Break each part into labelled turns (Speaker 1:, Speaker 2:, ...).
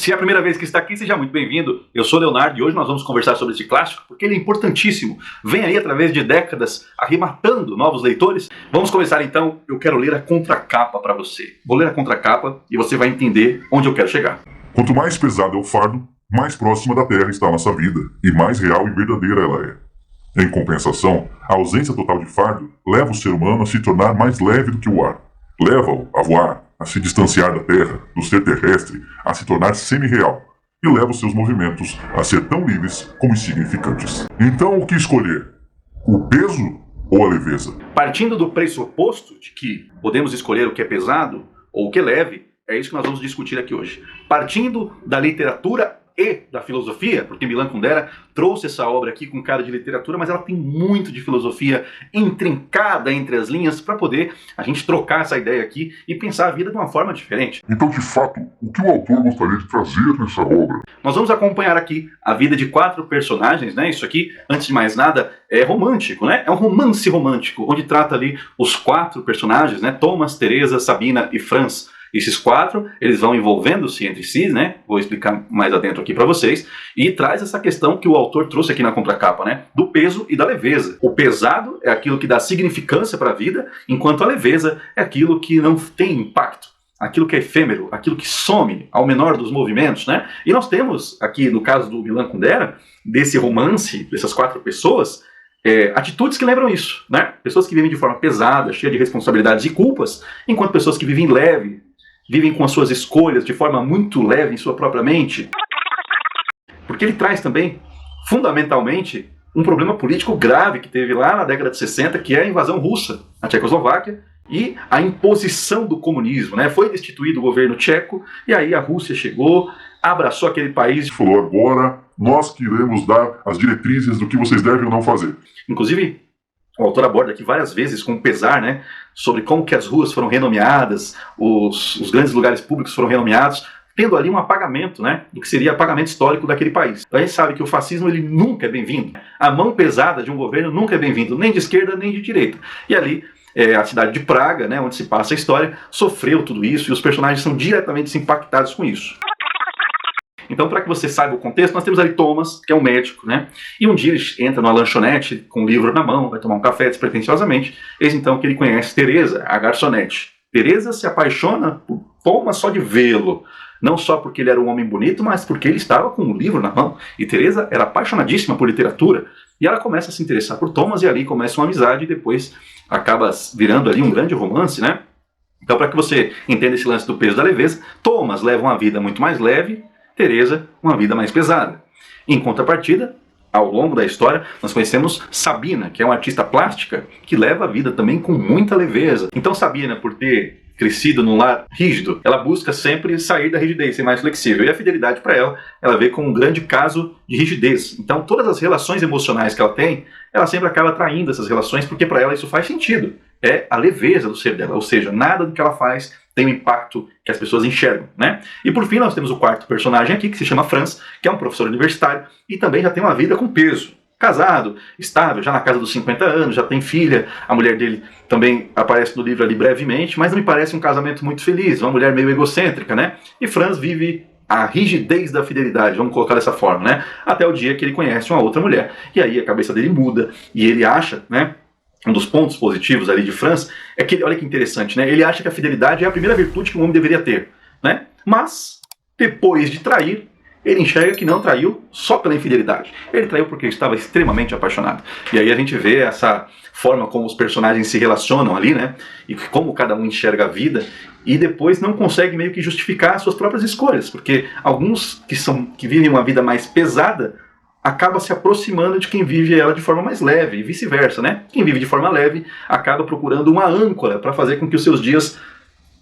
Speaker 1: Se é a primeira vez que está aqui, seja muito bem-vindo. Eu sou Leonardo e hoje nós vamos conversar sobre esse clássico porque ele é importantíssimo. Vem aí através de décadas arrematando novos leitores. Vamos começar então. Eu quero ler a contracapa para você. Vou ler a contracapa e você vai entender onde eu quero chegar.
Speaker 2: Quanto mais pesado é o fardo, mais próxima da Terra está a nossa vida e mais real e verdadeira ela é. Em compensação, a ausência total de fardo leva o ser humano a se tornar mais leve do que o ar. Leva-o a voar, a se distanciar da Terra, do ser terrestre, a se tornar semi-real, e leva os seus movimentos a ser tão livres como insignificantes. Então, o que escolher? O peso ou a leveza?
Speaker 1: Partindo do pressuposto de que podemos escolher o que é pesado ou o que é leve, é isso que nós vamos discutir aqui hoje. Partindo da literatura e da filosofia, porque Milan Kundera trouxe essa obra aqui com cara de literatura, mas ela tem muito de filosofia intrincada entre as linhas para poder a gente trocar essa ideia aqui e pensar a vida de uma forma diferente.
Speaker 2: Então, de fato, o que o autor gostaria de trazer nessa obra?
Speaker 1: Nós vamos acompanhar aqui a vida de 4 personagens, né? Isso aqui, antes de mais nada, é romântico, né? É um romance romântico, onde trata ali os 4 personagens, né? Thomas, Teresa, Sabina e Franz. Esses 4, eles vão envolvendo-se entre si, né? Vou explicar mais adentro aqui para vocês. E traz essa questão que o autor trouxe aqui na contracapa, né? Do peso e da leveza. O pesado é aquilo que dá significância para a vida, enquanto a leveza é aquilo que não tem impacto. Aquilo que é efêmero, aquilo que some ao menor dos movimentos, né? E nós temos aqui, no caso do Milan Kundera, desse romance, dessas 4 pessoas, atitudes que lembram isso, né? Pessoas que vivem de forma pesada, cheia de responsabilidades e culpas, enquanto pessoas que vivem leve, vivem com as suas escolhas de forma muito leve em sua própria mente. Porque ele traz também, fundamentalmente, um problema político grave que teve lá na década de 60, que é a invasão russa na Tchecoslováquia e a imposição do comunismo, né? Foi destituído o governo tcheco e aí a Rússia chegou, abraçou aquele país
Speaker 2: E falou: agora nós queremos dar as diretrizes do que vocês devem ou não fazer.
Speaker 1: Inclusive, o autor aborda aqui várias vezes, com pesar, né, sobre como que as ruas foram renomeadas, os grandes lugares públicos foram renomeados, tendo ali um apagamento, né, do que seria apagamento histórico daquele país. Então a gente sabe que o fascismo ele nunca é bem-vindo. A mão pesada de um governo nunca é bem-vindo, nem de esquerda nem de direita. E ali, a cidade de Praga, né, onde se passa a história, sofreu tudo isso e os personagens são diretamente impactados com isso. Então, para que você saiba o contexto, nós temos ali Thomas, que é um médico, né? E um dia ele entra numa lanchonete com um livro na mão, vai tomar um café despretensiosamente. Eis então que ele conhece Teresa, a garçonete. Teresa se apaixona por Thomas só de vê-lo. Não só porque ele era um homem bonito, mas porque ele estava com um livro na mão. E Teresa era apaixonadíssima por literatura. E ela começa a se interessar por Thomas e ali começa uma amizade e depois acaba virando ali um grande romance, né? Então, para que você entenda esse lance do peso e da leveza, Thomas leva uma vida muito mais leve, Teresa, uma vida mais pesada. Em contrapartida, ao longo da história, nós conhecemos Sabina, que é uma artista plástica que leva a vida também com muita leveza. Então Sabina, por ter crescido num lar rígido, ela busca sempre sair da rigidez, ser mais flexível. E a fidelidade para ela vê como um grande caso de rigidez. Então todas as relações emocionais que ela tem, ela sempre acaba traindo essas relações, porque para ela isso faz sentido. É a leveza do ser dela, ou seja, nada do que ela faz tem um impacto que as pessoas enxergam, né? E por fim nós temos o 4º personagem aqui, que se chama Franz, que é um professor universitário e também já tem uma vida com peso. Casado, estável, já na casa dos 50 anos, já tem filha, a mulher dele também aparece no livro ali brevemente, mas não me parece um casamento muito feliz, uma mulher meio egocêntrica, né? E Franz vive a rigidez da fidelidade, vamos colocar dessa forma, né? Até o dia que ele conhece uma outra mulher, e aí a cabeça dele muda, e ele acha, né? Um dos pontos positivos ali de Franz é que, olha que interessante, né? Ele acha que a fidelidade é a primeira virtude que um homem deveria ter, né? Mas, depois de trair, ele enxerga que não traiu só pela infidelidade. Ele traiu porque estava extremamente apaixonado. E aí a gente vê essa forma como os personagens se relacionam ali, né? E como cada um enxerga a vida. E depois não consegue meio que justificar as suas próprias escolhas. Porque alguns que vivem uma vida mais pesada acaba se aproximando de quem vive ela de forma mais leve, e vice-versa, né? Quem vive de forma leve acaba procurando uma âncora para fazer com que os seus dias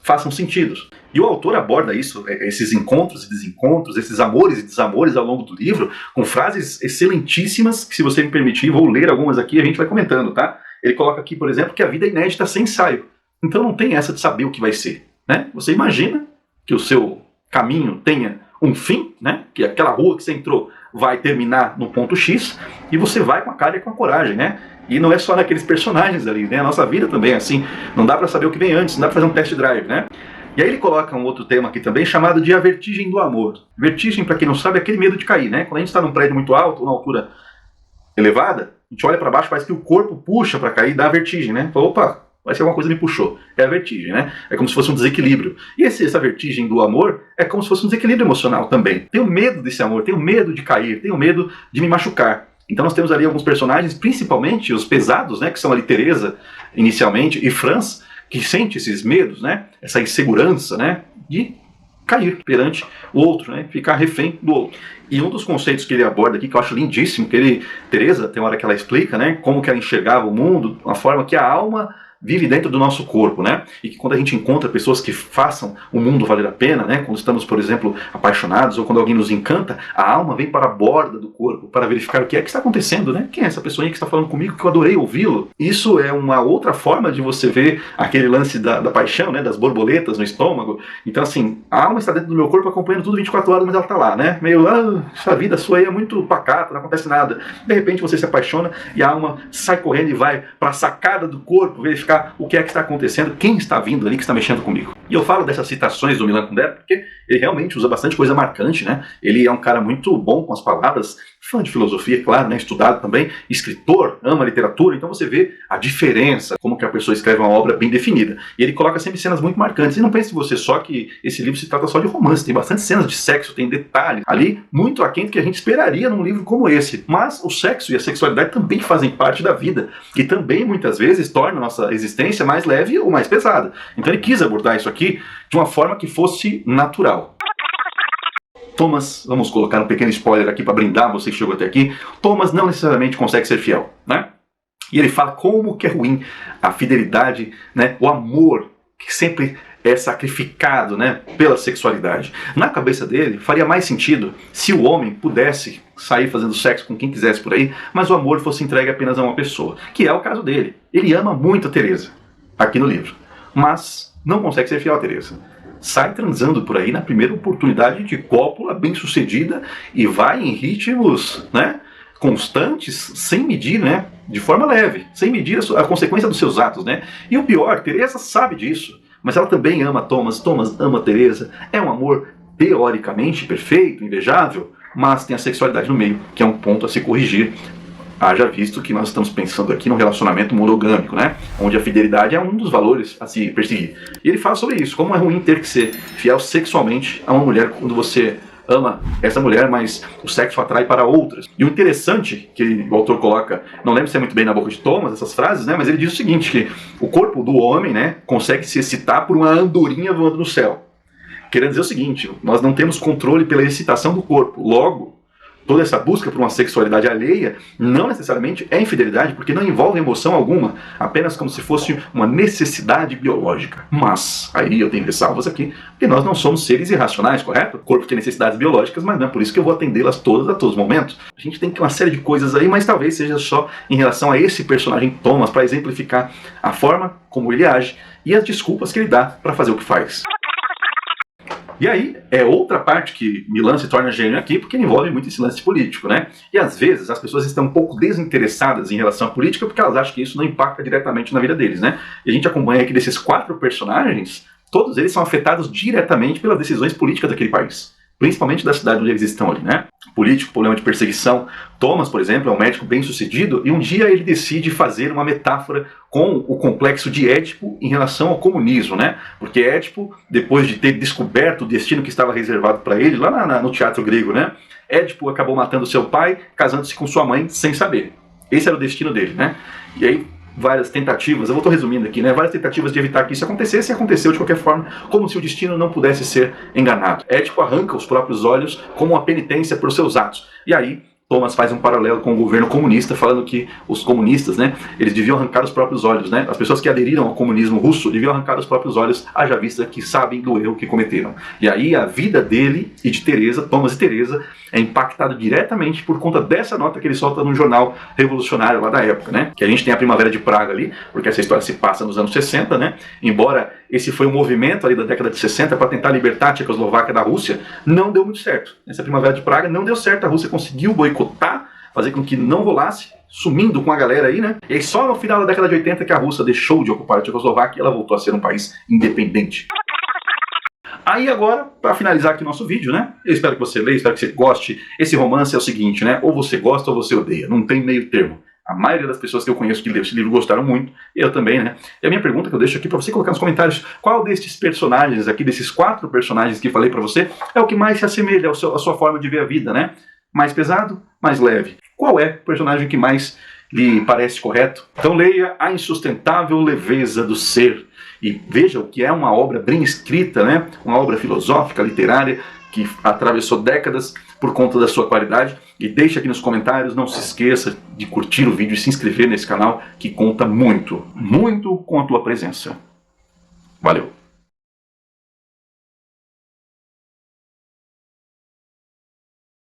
Speaker 1: façam sentido. E o autor aborda isso, esses encontros e desencontros, esses amores e desamores ao longo do livro, com frases excelentíssimas, que se você me permitir, vou ler algumas aqui e a gente vai comentando, tá? Ele coloca aqui, por exemplo, que a vida é inédita sem ensaio. Então não tem essa de saber o que vai ser, né? Você imagina que o seu caminho tenha um fim, né? Que aquela rua que você entrou vai terminar no ponto X, e você vai com a cara e com a coragem, né? E não é só naqueles personagens ali, né? A nossa vida também é assim. Não dá pra saber o que vem antes, não dá pra fazer um test drive, né? E aí ele coloca um outro tema aqui também, chamado de a vertigem do amor. Vertigem, para quem não sabe, é aquele medo de cair, né? Quando a gente está num prédio muito alto, numa altura elevada, a gente olha para baixo, parece que o corpo puxa para cair, dá a vertigem, né? Fala, opa, parece que alguma coisa me puxou. É a vertigem, né? É como se fosse um desequilíbrio. E essa vertigem do amor é como se fosse um desequilíbrio emocional também. Tenho medo desse amor, tenho medo de cair, tenho medo de me machucar. Então nós temos ali alguns personagens, principalmente os pesados, né? Que são ali Teresa, inicialmente, e Franz, que sente esses medos, né? Essa insegurança, né? De cair perante o outro, né? Ficar refém do outro. E um dos conceitos que ele aborda aqui, que eu acho lindíssimo, que Teresa, tem uma hora que ela explica, né? Como que ela enxergava o mundo, uma forma que a alma vive dentro do nosso corpo, né? E que quando a gente encontra pessoas que façam o mundo valer a pena, né? Quando estamos, por exemplo, apaixonados ou quando alguém nos encanta, a alma vem para a borda do corpo para verificar o que é que está acontecendo, né? Quem é essa pessoa que está falando comigo que eu adorei ouvi-lo? Isso é uma outra forma de você ver aquele lance da paixão, né? Das borboletas no estômago. Então, assim, a alma está dentro do meu corpo acompanhando tudo 24 horas, mas ela está lá, né? Meio, essa vida sua aí é muito pacata, não acontece nada. De repente você se apaixona e a alma sai correndo e vai para a sacada do corpo verificar o que é que está acontecendo, quem está vindo ali que está mexendo comigo. E eu falo dessas citações do Milan Kundera porque ele realmente usa bastante coisa marcante, né? Ele é um cara muito bom com as palavras, fã de filosofia, claro, né? Estudado também, escritor, ama literatura, então você vê a diferença, como que a pessoa escreve uma obra bem definida. E ele coloca sempre cenas muito marcantes. E não pense você só que esse livro se trata só de romance, tem bastante cenas de sexo, tem detalhes ali, muito aquém do que a gente esperaria num livro como esse. Mas o sexo e a sexualidade também fazem parte da vida, e também muitas vezes torna a nossa existência mais leve ou mais pesada. Então ele quis abordar isso aqui de uma forma que fosse natural. Thomas, vamos colocar um pequeno spoiler aqui para brindar você que chegou até aqui, Thomas não necessariamente consegue ser fiel, né? E ele fala como que é ruim a fidelidade, né? O amor que sempre é sacrificado, né? Pela sexualidade. Na cabeça dele, faria mais sentido se o homem pudesse sair fazendo sexo com quem quisesse por aí, mas o amor fosse entregue apenas a uma pessoa, que é o caso dele. Ele ama muito a Teresa, aqui no livro, mas não consegue ser fiel a Teresa. Sai transando por aí na primeira oportunidade de cópula bem sucedida e vai em ritmos, né, constantes, sem medir, né, de forma leve, sem medir a consequência dos seus atos, né. E o pior, Teresa sabe disso, mas ela também ama Thomas, Thomas ama Teresa. É um amor teoricamente perfeito, invejável, mas tem a sexualidade no meio, que é um ponto a se corrigir. Haja visto que nós estamos pensando aqui num relacionamento monogâmico, né? Onde a fidelidade é um dos valores a se perseguir. E ele fala sobre isso, como é ruim ter que ser fiel sexualmente a uma mulher quando você ama essa mulher, mas o sexo atrai para outras. E o interessante que o autor coloca, não lembro se é muito bem na boca de Thomas essas frases, né? Mas ele diz o seguinte, que o corpo do homem, né, consegue se excitar por uma andorinha voando no céu. Querendo dizer o seguinte, nós não temos controle pela excitação do corpo, logo, toda essa busca por uma sexualidade alheia não necessariamente é infidelidade, porque não envolve emoção alguma, apenas como se fosse uma necessidade biológica. Mas, aí eu tenho ressalvas aqui, porque nós não somos seres irracionais, correto? O corpo tem necessidades biológicas, mas não é por isso que eu vou atendê-las todas a todos os momentos. A gente tem uma série de coisas aí, mas talvez seja só em relação a esse personagem Thomas, para exemplificar a forma como ele age e as desculpas que ele dá para fazer o que faz. E aí, é outra parte que Milan se torna gênio aqui, porque envolve muito esse lance político, né? E às vezes as pessoas estão um pouco desinteressadas em relação à política, porque elas acham que isso não impacta diretamente na vida deles, né? E a gente acompanha aqui desses 4 personagens, todos eles são afetados diretamente pelas decisões políticas daquele país. Principalmente da cidade onde eles estão ali, né? Político, problema de perseguição. Thomas, por exemplo, é um médico bem-sucedido e um dia ele decide fazer uma metáfora com o complexo de Édipo em relação ao comunismo, né? Porque Édipo, depois de ter descoberto o destino que estava reservado para ele, lá no teatro grego, né? Édipo acabou matando seu pai, casando-se com sua mãe sem saber. Esse era o destino dele, né? E aí, várias tentativas, eu estou resumindo aqui, né? Várias tentativas de evitar que isso acontecesse e aconteceu de qualquer forma, como se o destino não pudesse ser enganado. Édipo arranca os próprios olhos como uma penitência por seus atos. E aí, Thomas faz um paralelo com o governo comunista, falando que os comunistas, né, eles deviam arrancar os próprios olhos, né? As pessoas que aderiram ao comunismo russo deviam arrancar os próprios olhos, haja vista que sabem do erro que cometeram. E aí a vida dele e de Teresa, Thomas e Teresa, é impactado diretamente por conta dessa nota que ele solta num jornal revolucionário lá da época, né? Que a gente tem a Primavera de Praga ali, porque essa história se passa nos anos 60, né? Embora esse foi um movimento ali da década de 60 para tentar libertar a Tchecoslováquia da Rússia, não deu muito certo. Essa Primavera de Praga não deu certo, a Rússia conseguiu boicotar, fazer com que não rolasse, sumindo com a galera aí, né? E aí só no final da década de 80 que a Rússia deixou de ocupar a Tchecoslováquia e ela voltou a ser um país independente. Aí agora, para finalizar aqui nosso vídeo, né? Eu espero que você leia, espero que você goste. Esse romance é o seguinte, né? Ou você gosta ou você odeia, não tem meio termo. A maioria das pessoas que eu conheço que leram esse livro gostaram muito, eu também, né? E a minha pergunta que eu deixo aqui para você colocar nos comentários, qual destes personagens aqui, desses 4 personagens que falei para você, é o que mais se assemelha à sua forma de ver a vida, né? Mais pesado, mais leve. Qual é o personagem que mais lhe parece correto? Então leia A Insustentável Leveza do Ser e veja o que é uma obra bem escrita, né? Uma obra filosófica, literária, que atravessou décadas por conta da sua qualidade. E deixa aqui nos comentários, não se esqueça de curtir o vídeo e se inscrever nesse canal, que conta muito, muito com a tua presença. Valeu!